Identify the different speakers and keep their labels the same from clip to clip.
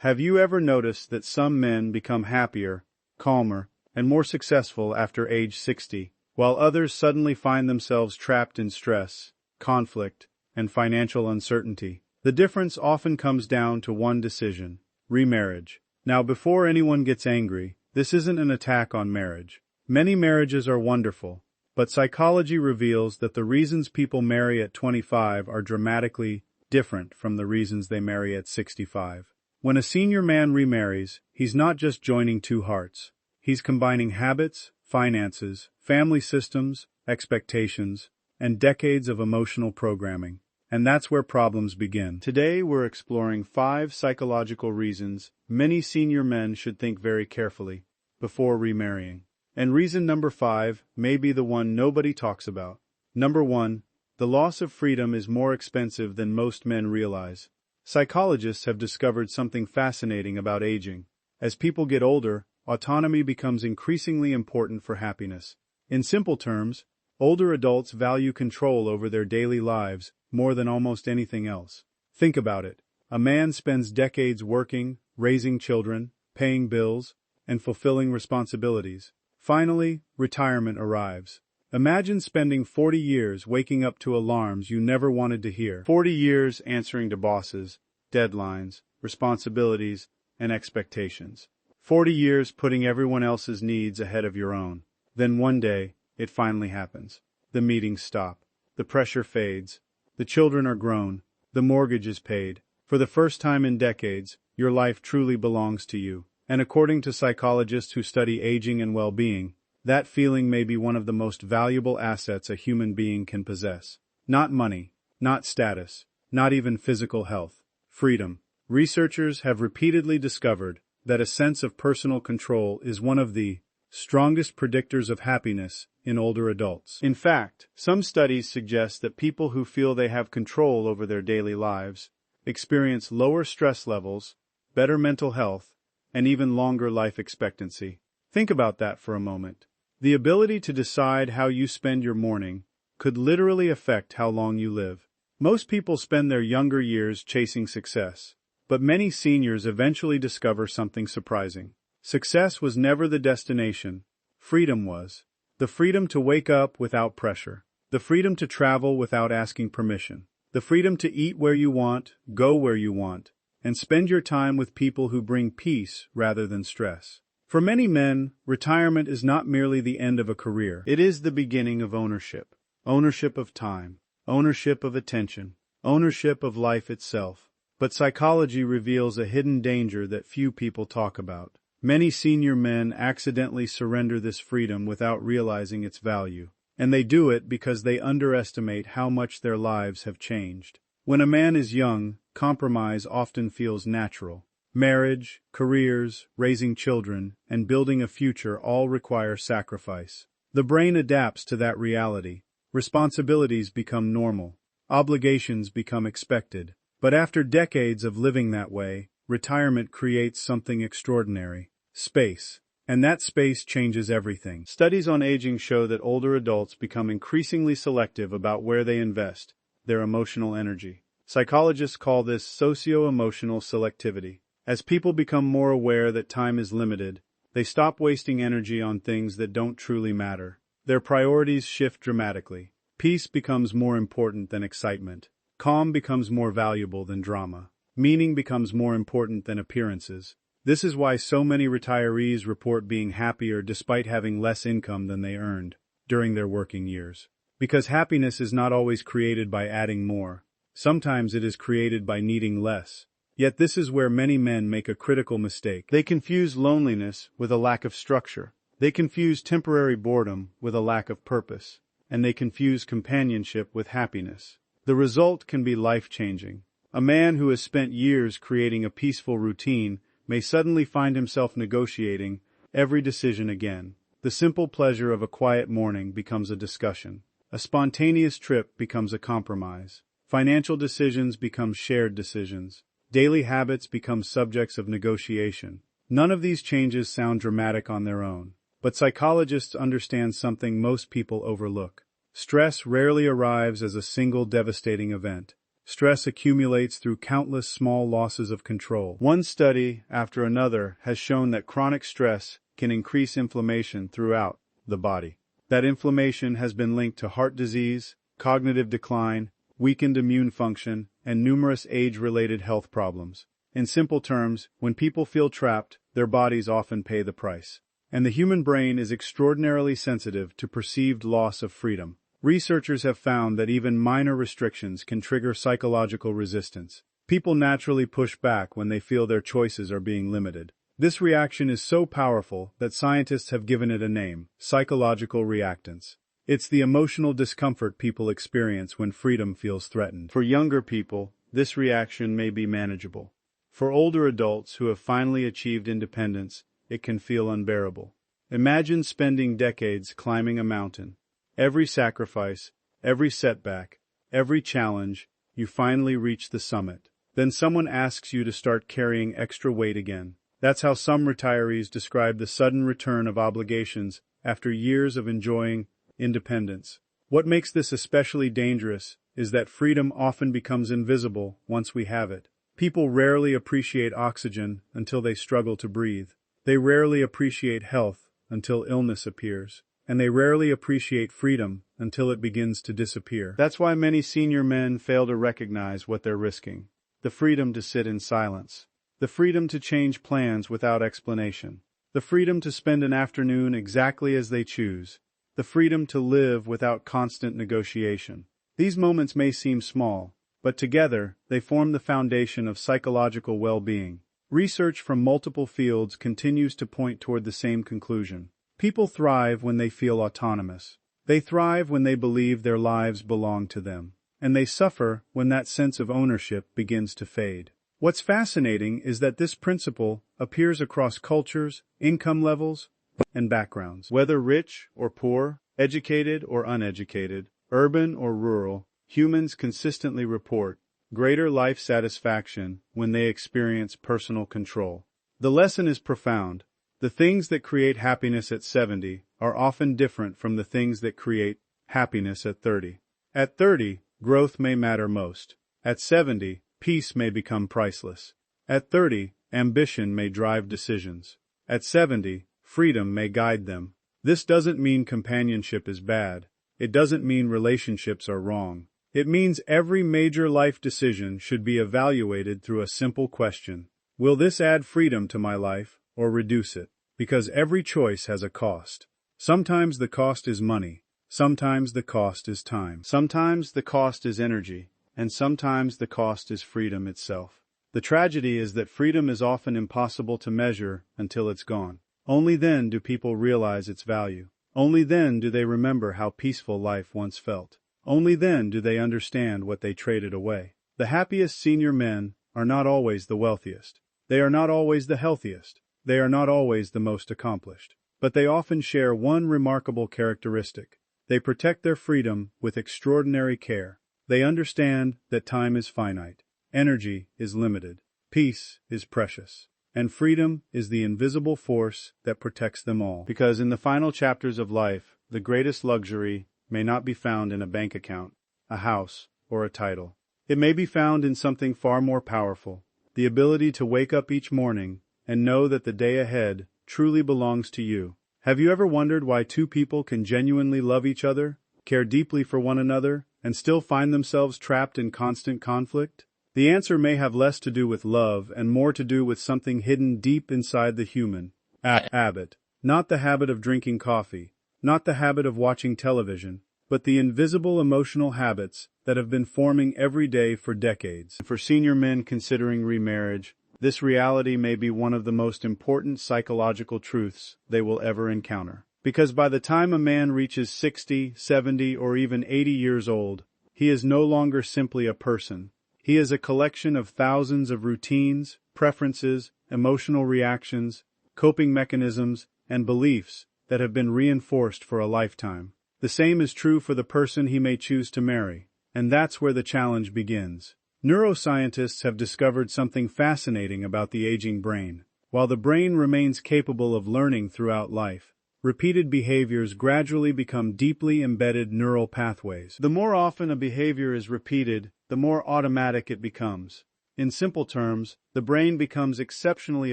Speaker 1: Have you ever noticed that some men become happier, calmer, and more successful after age 60, while others suddenly find themselves trapped in stress, conflict, and financial uncertainty? The difference often comes down to one decision: remarriage. Now, before anyone gets angry, this isn't an attack on marriage. Many marriages are wonderful, but psychology reveals that the reasons people marry at 25 are dramatically different from the reasons they marry at 65. When a senior man remarries, he's not just joining two hearts. He's combining habits, finances, family systems, expectations, and decades of emotional programming. And that's where problems begin. Today we're exploring 5 psychological reasons many senior men should think very carefully before remarrying. And reason number 5 may be the one nobody talks about. Number 1, the loss of freedom is more expensive than most men realize. Psychologists have discovered something fascinating about aging. As people get older, autonomy becomes increasingly important for happiness. In simple terms, older adults value control over their daily lives more than almost anything else. Think about it. A man spends decades working, raising children, paying bills, and fulfilling responsibilities. Finally, retirement arrives. Imagine spending 40 years waking up to alarms you never wanted to hear. 40 years answering to bosses, deadlines, responsibilities, and expectations. 40 years putting everyone else's needs ahead of your own. Then one day, it finally happens. The meetings stop. The pressure fades. The children are grown. The mortgage is paid. For the first time in decades, your life truly belongs to you. And according to psychologists who study aging and well-being, that feeling may be one of the most valuable assets a human being can possess. Not money, not status, not even physical health. Freedom. Researchers have repeatedly discovered that a sense of personal control is one of the strongest predictors of happiness in older adults. In fact, some studies suggest that people who feel they have control over their daily lives experience lower stress levels, better mental health, and even longer life expectancy. Think about that for a moment. The ability to decide how you spend your morning could literally affect how long you live. Most people spend their younger years chasing success, but many seniors eventually discover something surprising. Success was never the destination. Freedom was. The freedom to wake up without pressure. The freedom to travel without asking permission. The freedom to eat where you want, go where you want, and spend your time with people who bring peace rather than stress. For many men, retirement is not merely the end of a career. It is the beginning of ownership. Ownership of time. Ownership of attention. Ownership of life itself. But psychology reveals a hidden danger that few people talk about. Many senior men accidentally surrender this freedom without realizing its value. And they do it because they underestimate how much their lives have changed. When a man is young, compromise often feels natural. Marriage, careers, raising children, and building a future all require sacrifice. The brain adapts to that reality. Responsibilities become normal. Obligations become expected. But after decades of living that way, retirement creates something extraordinary. Space. And that space changes everything. Studies on aging show that older adults become increasingly selective about where they invest their emotional energy. Psychologists call this socio-emotional selectivity. As people become more aware that time is limited, they stop wasting energy on things that don't truly matter. Their priorities shift dramatically. Peace becomes more important than excitement. Calm becomes more valuable than drama. Meaning becomes more important than appearances. This is why so many retirees report being happier despite having less income than they earned during their working years. Because happiness is not always created by adding more. Sometimes it is created by needing less. Yet this is where many men make a critical mistake. They confuse loneliness with a lack of structure. They confuse temporary boredom with a lack of purpose. And they confuse companionship with happiness. The result can be life-changing. A man who has spent years creating a peaceful routine may suddenly find himself negotiating every decision again. The simple pleasure of a quiet morning becomes a discussion. A spontaneous trip becomes a compromise. Financial decisions become shared decisions. Daily habits become subjects of negotiation. None of these changes sound dramatic on their own, but psychologists understand something most people overlook. Stress rarely arrives as a single devastating event. Stress accumulates through countless small losses of control. One study after another has shown that chronic stress can increase inflammation throughout the body. That inflammation has been linked to heart disease, cognitive decline, weakened immune function, and numerous age-related health problems. In simple terms, when people feel trapped, their bodies often pay the price. And the human brain is extraordinarily sensitive to perceived loss of freedom. Researchers have found that even minor restrictions can trigger psychological resistance. People naturally push back when they feel their choices are being limited. This reaction is so powerful that scientists have given it a name: psychological reactance. It's the emotional discomfort people experience when freedom feels threatened. For younger people, this reaction may be manageable. For older adults who have finally achieved independence, it can feel unbearable. Imagine spending decades climbing a mountain. Every sacrifice, every setback, every challenge, you finally reach the summit. Then someone asks you to start carrying extra weight again. That's how some retirees describe the sudden return of obligations after years of enjoying independence. What makes this especially dangerous is that freedom often becomes invisible once we have it. People rarely appreciate oxygen until they struggle to breathe. They rarely appreciate health until illness appears. And they rarely appreciate freedom until it begins to disappear. That's why many senior men fail to recognize what they're risking. The freedom to sit in silence. The freedom to change plans without explanation. The freedom to spend an afternoon exactly as they choose. The freedom to live without constant negotiation. These moments may seem small, but together they form the foundation of psychological well-being. Research from multiple fields continues to point toward the same conclusion. People thrive when they feel autonomous. They thrive when they believe their lives belong to them. And they suffer when that sense of ownership begins to fade. What's fascinating is that this principle appears across cultures, income levels, and backgrounds. Whether rich or poor, educated or uneducated, urban or rural, humans consistently report greater life satisfaction when they experience personal control. The lesson is profound. The things that create happiness at 70 are often different from the things that create happiness at 30. At 30, growth may matter most. At 70, peace may become priceless. At 30, ambition may drive decisions. At 70, freedom may guide them. This doesn't mean companionship is bad. It doesn't mean relationships are wrong. It means every major life decision should be evaluated through a simple question. Will this add freedom to my life or reduce it? Because every choice has a cost. Sometimes the cost is money. Sometimes the cost is time. Sometimes the cost is energy. And sometimes the cost is freedom itself. The tragedy is that freedom is often impossible to measure until it's gone. Only then do people realize its value. Only then do they remember how peaceful life once felt. Only then do they understand what they traded away. The happiest senior men are not always the wealthiest. They are not always the healthiest. They are not always the most accomplished. But they often share one remarkable characteristic. They protect their freedom with extraordinary care. They understand that time is finite, energy is limited, peace is precious, and freedom is the invisible force that protects them all. Because in the final chapters of life, the greatest luxury may not be found in a bank account, a house, or a title. It may be found in something far more powerful, the ability to wake up each morning and know that the day ahead truly belongs to you. Have you ever wondered why two people can genuinely love each other, care deeply for one another, and still find themselves trapped in constant conflict? The answer may have less to do with love and more to do with something hidden deep inside the human habit. Not the habit of drinking coffee, not the habit of watching television, but the invisible emotional habits that have been forming every day for decades. For senior men considering remarriage, this reality may be one of the most important psychological truths they will ever encounter. Because by the time a man reaches 60, 70, or even 80 years old, he is no longer simply a person. He is a collection of thousands of routines, preferences, emotional reactions, coping mechanisms, and beliefs that have been reinforced for a lifetime. The same is true for the person he may choose to marry, and that's where the challenge begins. Neuroscientists have discovered something fascinating about the aging brain. While the brain remains capable of learning throughout life, repeated behaviors gradually become deeply embedded neural pathways. The more often a behavior is repeated, the more automatic it becomes. In simple terms, the brain becomes exceptionally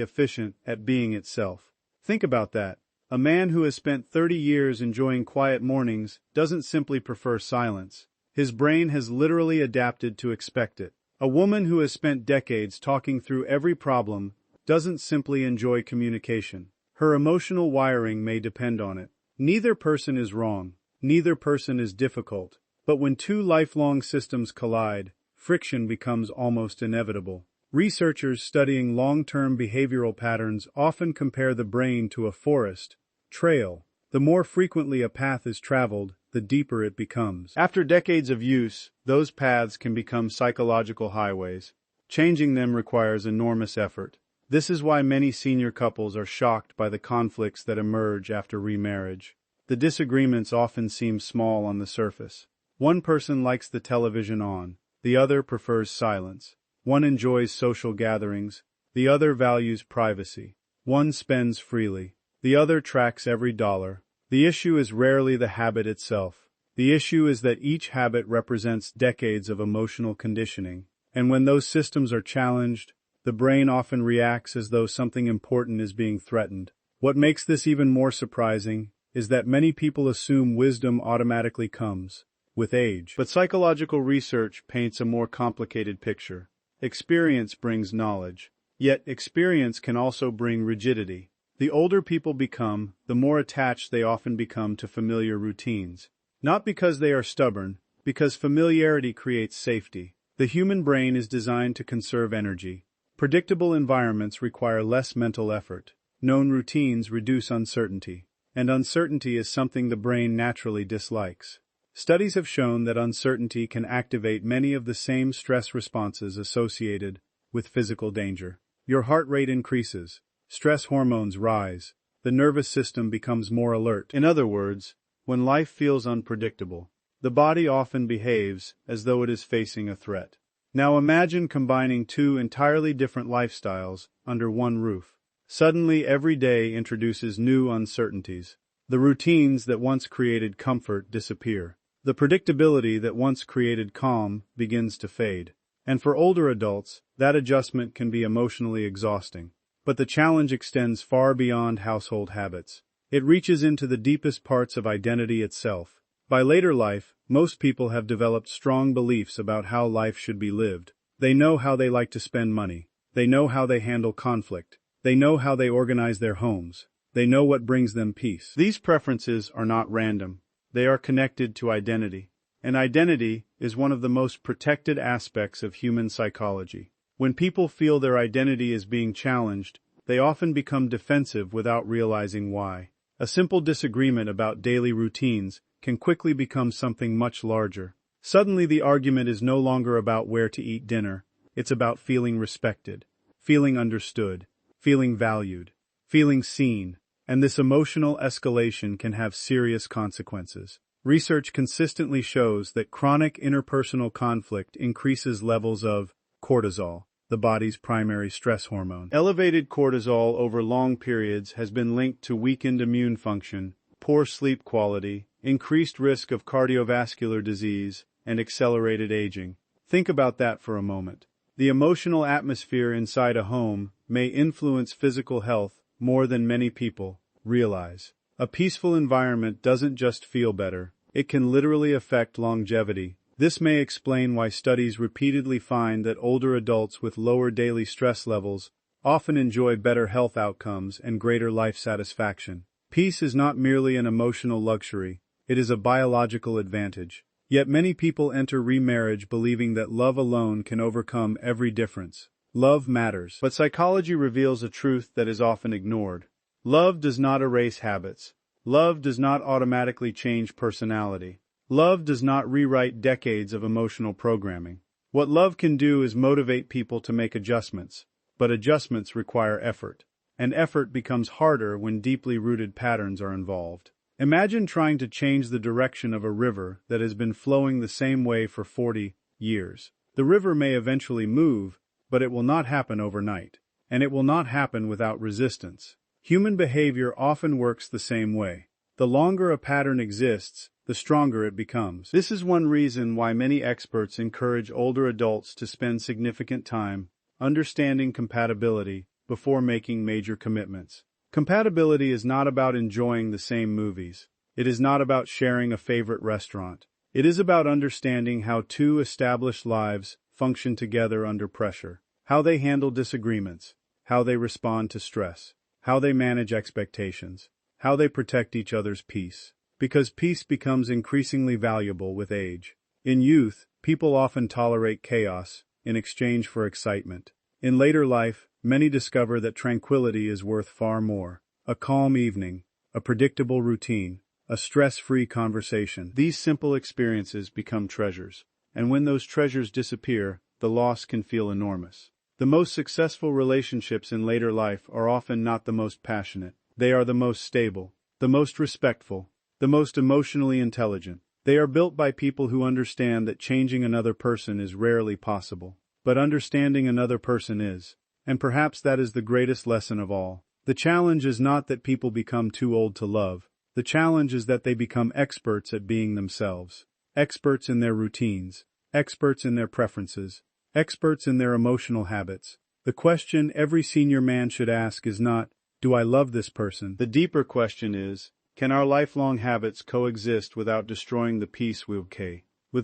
Speaker 1: efficient at being itself. Think about that. A man who has spent 30 years enjoying quiet mornings doesn't simply prefer silence. His brain has literally adapted to expect it. A woman who has spent decades talking through every problem doesn't simply enjoy communication. Her emotional wiring may depend on it. Neither person is wrong. Neither person is difficult. But when two lifelong systems collide, friction becomes almost inevitable. Researchers studying long-term behavioral patterns often compare the brain to a forest trail. The more frequently a path is traveled, the deeper it becomes. After decades of use, those paths can become psychological highways. Changing them requires enormous effort. This is why many senior couples are shocked by the conflicts that emerge after remarriage. The disagreements often seem small on the surface. One person likes the television on, the other prefers silence. One enjoys social gatherings, the other values privacy. One spends freely, the other tracks every dollar. The issue is rarely the habit itself. The issue is that each habit represents decades of emotional conditioning, and when those systems are challenged, the brain often reacts as though something important is being threatened. What makes this even more surprising is that many people assume wisdom automatically comes with age. But psychological research paints a more complicated picture. Experience brings knowledge, yet experience can also bring rigidity. The older people become, the more attached they often become to familiar routines. Not because they are stubborn, because familiarity creates safety. The human brain is designed to conserve energy. Predictable environments require less mental effort. Known routines reduce uncertainty. And uncertainty is something the brain naturally dislikes. Studies have shown that uncertainty can activate many of the same stress responses associated with physical danger. Your heart rate increases. Stress hormones rise. The nervous system becomes more alert. In other words, when life feels unpredictable, the body often behaves as though it is facing a threat. Now imagine combining two entirely different lifestyles under one roof. Suddenly, every day introduces new uncertainties. The routines that once created comfort disappear. The predictability that once created calm begins to fade. And for older adults, that adjustment can be emotionally exhausting. But the challenge extends far beyond household habits. It reaches into the deepest parts of identity itself. By later life, most people have developed strong beliefs about how life should be lived. They know how they like to spend money. They know how they handle conflict. They know how they organize their homes. They know what brings them peace. These preferences are not random. They are connected to identity. And identity is one of the most protected aspects of human psychology. When people feel their identity is being challenged, they often become defensive without realizing why. A simple disagreement about daily routines can quickly become something much larger. Suddenly the argument is no longer about where to eat dinner. It's about feeling respected, feeling understood, feeling valued, feeling seen. And this emotional escalation can have serious consequences. Research consistently shows that chronic interpersonal conflict increases levels of cortisol, the body's primary stress hormone. Elevated cortisol over long periods has been linked to weakened immune function, poor sleep quality, increased risk of cardiovascular disease, and accelerated aging. Think about that for a moment. The emotional atmosphere inside a home may influence physical health more than many people realize. A peaceful environment doesn't just feel better, it can literally affect longevity. This may explain why studies repeatedly find that older adults with lower daily stress levels often enjoy better health outcomes and greater life satisfaction. Peace is not merely an emotional luxury, it is a biological advantage. Yet many people enter remarriage believing that love alone can overcome every difference. Love matters. But psychology reveals a truth that is often ignored. Love does not erase habits. Love does not automatically change personality. Love does not rewrite decades of emotional programming. What love can do is motivate people to make adjustments, but adjustments require effort. And effort becomes harder when deeply rooted patterns are involved. Imagine trying to change the direction of a river that has been flowing the same way for 40 years. The river may eventually move, but it will not happen overnight. And it will not happen without resistance. Human behavior often works the same way. The longer a pattern exists, the stronger it becomes. This is one reason why many experts encourage older adults to spend significant time understanding compatibility before making major commitments. Compatibility is not about enjoying the same movies. It is not about sharing a favorite restaurant. It is about understanding how two established lives function together under pressure, how they handle disagreements, how they respond to stress, how they manage expectations, how they protect each other's peace. Because peace becomes increasingly valuable with age. In youth, people often tolerate chaos in exchange for excitement. In later life, many discover that tranquility is worth far more. A calm evening, a predictable routine, a stress-free conversation. These simple experiences become treasures. And when those treasures disappear, the loss can feel enormous. The most successful relationships in later life are often not the most passionate. They are the most stable, the most respectful, the most emotionally intelligent. They are built by people who understand that changing another person is rarely possible. But understanding another person is. And perhaps that is the greatest lesson of all. The challenge is not that people become too old to love. The challenge is that they become experts at being themselves. Experts in their routines. Experts in their preferences. Experts in their emotional habits. The question every senior man should ask is not, do I love this person? The deeper question is, can our lifelong habits coexist without destroying the peace we've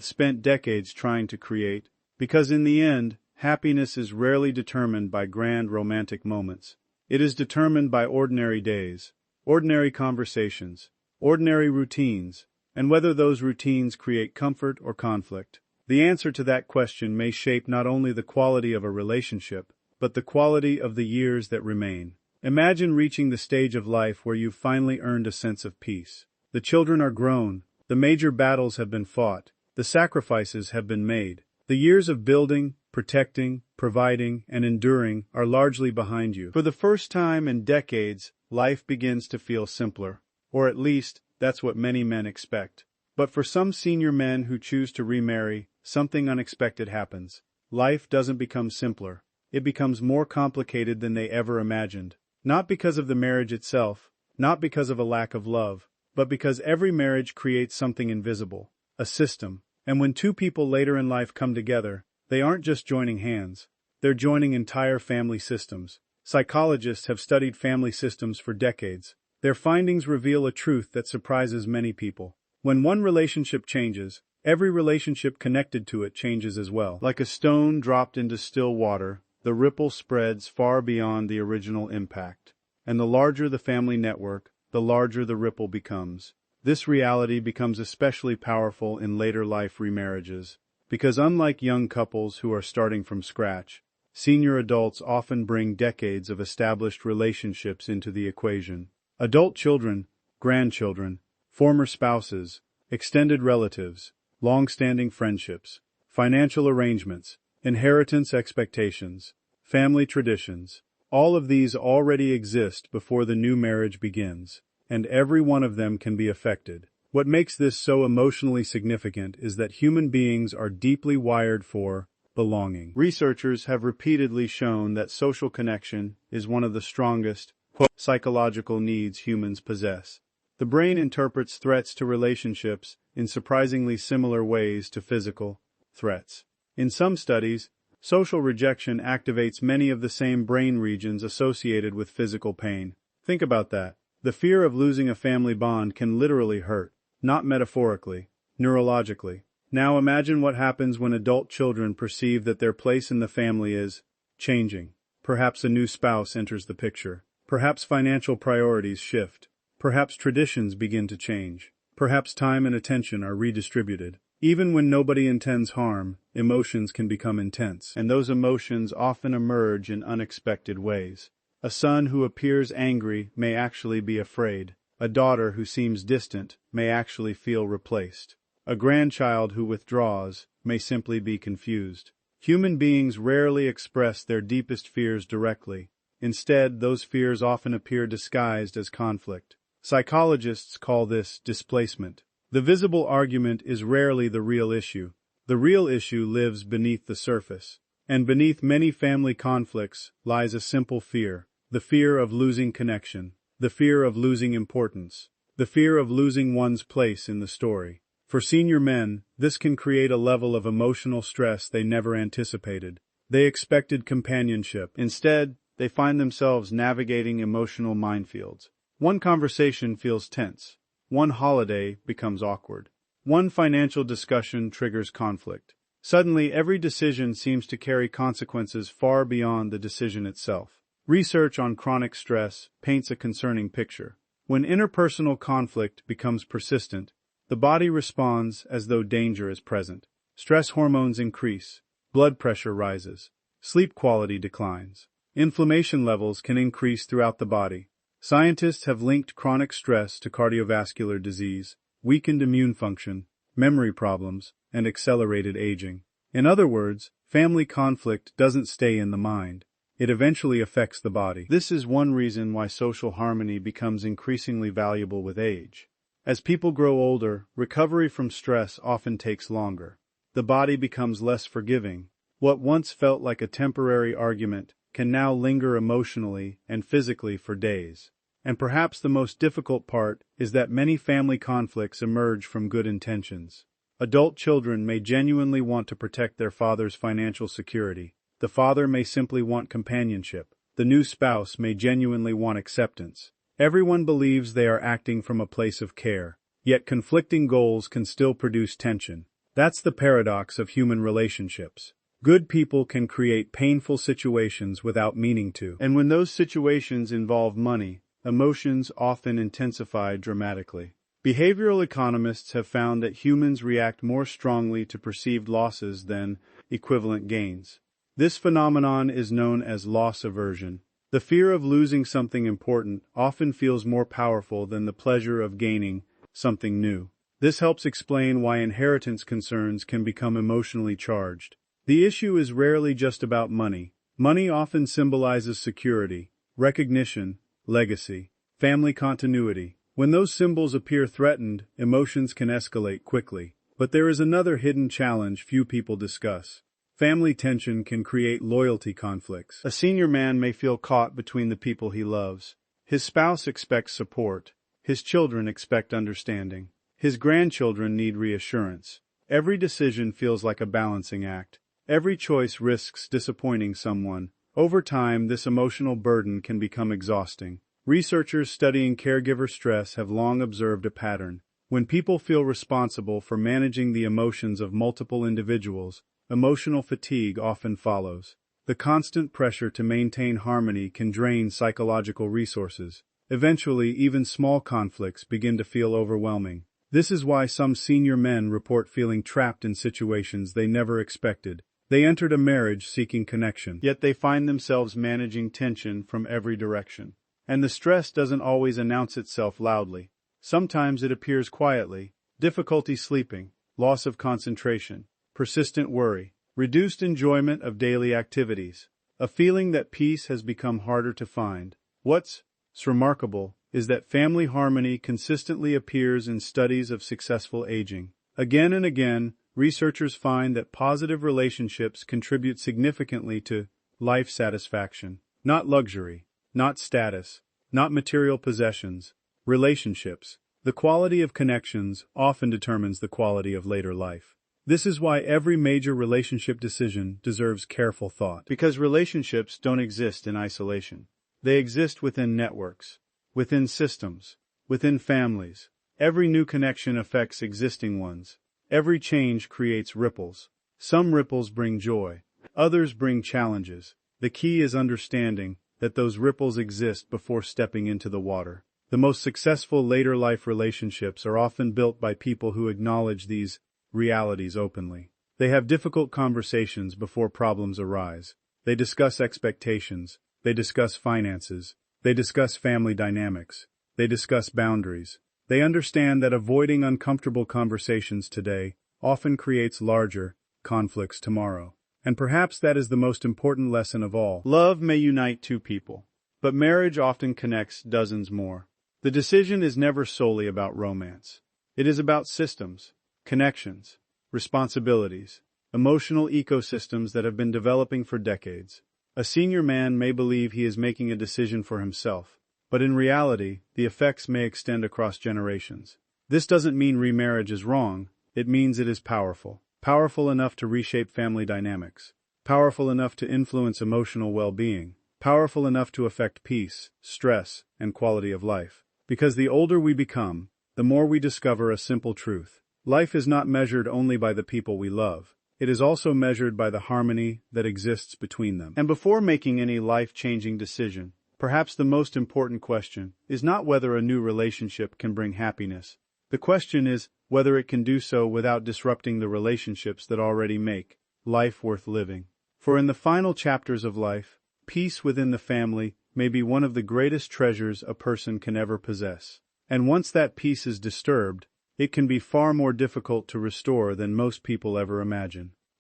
Speaker 1: spent decades trying to create? Because in the end, happiness is rarely determined by grand romantic moments. It is determined by ordinary days, ordinary conversations, ordinary routines, and whether those routines create comfort or conflict. The answer to that question may shape not only the quality of a relationship, but the quality of the years that remain. Imagine reaching the stage of life where you've finally earned a sense of peace. The children are grown, the major battles have been fought, the sacrifices have been made. The years of building, protecting, providing, and enduring are largely behind you. For the first time in decades, life begins to feel simpler. Or at least, that's what many men expect. But for some senior men who choose to remarry, something unexpected happens. Life doesn't become simpler. It becomes more complicated than they ever imagined. Not because of the marriage itself, not because of a lack of love, but because every marriage creates something invisible, a system. And when two people later in life come together, they aren't just joining hands. They're joining entire family systems. Psychologists have studied family systems for decades. Their findings reveal a truth that surprises many people. When one relationship changes, every relationship connected to it changes as well. Like a stone dropped into still water, the ripple spreads far beyond the original impact. And the larger the family network, the larger the ripple becomes. This reality becomes especially powerful in later life remarriages, because unlike young couples who are starting from scratch, senior adults often bring decades of established relationships into the equation. Adult children, grandchildren, former spouses, extended relatives, long-standing friendships, financial arrangements, inheritance expectations, family traditions, all of these already exist before the new marriage begins, and every one of them can be affected. What makes this so emotionally significant is that human beings are deeply wired for belonging. Researchers have repeatedly shown that social connection is one of the strongest psychological needs humans possess. The brain interprets threats to relationships in surprisingly similar ways to physical threats. In some studies, social rejection activates many of the same brain regions associated with physical pain. Think about that. The fear of losing a family bond can literally hurt, not metaphorically, neurologically. Now imagine what happens when adult children perceive that their place in the family is changing. Perhaps a new spouse enters the picture. Perhaps financial priorities shift. Perhaps traditions begin to change. Perhaps time and attention are redistributed. Even when nobody intends harm, emotions can become intense, and those emotions often emerge in unexpected ways. A son who appears angry may actually be afraid. A daughter who seems distant may actually feel replaced. A grandchild who withdraws may simply be confused. Human beings rarely express their deepest fears directly. Instead, those fears often appear disguised as conflict. Psychologists call this displacement. The visible argument is rarely the real issue. The real issue lives beneath the surface. And beneath many family conflicts lies a simple fear. The fear of losing connection. The fear of losing importance. the fear of losing one's place in the story. For senior men, this can create a level of emotional stress they never anticipated. They expected companionship. Instead, they find themselves navigating emotional minefields. One conversation feels tense. One holiday becomes awkward. One financial discussion triggers conflict. Suddenly, every decision seems to carry consequences far beyond the decision itself. Research on chronic stress paints a concerning picture. When interpersonal conflict becomes persistent, the body responds as though danger is present. Stress hormones increase, blood pressure rises, sleep quality declines. Inflammation levels can increase throughout the body. Scientists have linked chronic stress to cardiovascular disease, weakened immune function, memory problems, and accelerated aging. In other words, family conflict doesn't stay in the mind. It eventually affects the body. This is one reason why social harmony becomes increasingly valuable with age. As people grow older, recovery from stress often takes longer. The body becomes less forgiving. What once felt like a temporary argument can now linger emotionally and physically for days. And perhaps the most difficult part is that many family conflicts emerge from good intentions. Adult children may genuinely want to protect their father's financial security. The father may simply want companionship. The new spouse may genuinely want acceptance. Everyone believes they are acting from a place of care, yet conflicting goals can still produce tension. That's the paradox of human relationships. Good people can create painful situations without meaning to. And when those situations involve money, emotions often intensify dramatically. Behavioral economists have found that humans react more strongly to perceived losses than equivalent gains. This phenomenon is known as loss aversion. The fear of losing something important often feels more powerful than the pleasure of gaining something new. This helps explain why inheritance concerns can become emotionally charged. The issue is rarely just about money. Money often symbolizes security, recognition, legacy, family continuity. When those symbols appear threatened, emotions can escalate quickly. But there is another hidden challenge few people discuss. Family tension can create loyalty conflicts. A senior man may feel caught between the people he loves. His spouse expects support. His children expect understanding. His grandchildren need reassurance. Every decision feels like a balancing act. Every choice risks disappointing someone. Over time, this emotional burden can become exhausting. Researchers studying caregiver stress have long observed a pattern. When people feel responsible for managing the emotions of multiple individuals, emotional fatigue often follows. The constant pressure to maintain harmony can drain psychological resources. Eventually, even small conflicts begin to feel overwhelming. This is why some senior men report feeling trapped in situations they never expected. They entered a marriage seeking connection, yet they find themselves managing tension from every direction. And the stress doesn't always announce itself loudly. Sometimes it appears quietly: difficulty sleeping, loss of concentration, persistent worry, reduced enjoyment of daily activities, a feeling that peace has become harder to find. What's remarkable is that family harmony consistently appears in studies of successful aging. Again and again, researchers find that positive relationships contribute significantly to life satisfaction. Not luxury, not status, not material possessions, relationships. The quality of connections often determines the quality of later life. This is why every major relationship decision deserves careful thought. Because relationships don't exist in isolation. They exist within networks, within systems, within families. Every new connection affects existing ones. Every change creates ripples. Some ripples bring joy, others bring challenges. The key is understanding that those ripples exist before stepping into the water. The most successful later life relationships are often built by people who acknowledge these realities openly. They have difficult conversations before problems arise. They discuss expectations. They discuss finances. They discuss family dynamics. They discuss boundaries. They understand that avoiding uncomfortable conversations today often creates larger conflicts tomorrow. And perhaps that is the most important lesson of all. Love may unite two people, but marriage often connects dozens more. The decision is never solely about romance. It is about systems, connections, responsibilities, emotional ecosystems that have been developing for decades. A senior man may believe he is making a decision for himself, but in reality, the effects may extend across generations. This doesn't mean remarriage is wrong, it means it is powerful. Powerful enough to reshape family dynamics. Powerful enough to influence emotional well-being. Powerful enough to affect peace, stress, and quality of life. Because the older we become, the more we discover a simple truth. Life is not measured only by the people we love. It is also measured by the harmony that exists between them. And before making any life-changing decision, perhaps the most important question is not whether a new relationship can bring happiness. The question is whether it can do so without disrupting the relationships that already make life worth living. For in the final chapters of life, peace within the family may be one of the greatest treasures a person can ever possess. And once that peace is disturbed, it can be far more difficult to restore than most people ever imagine.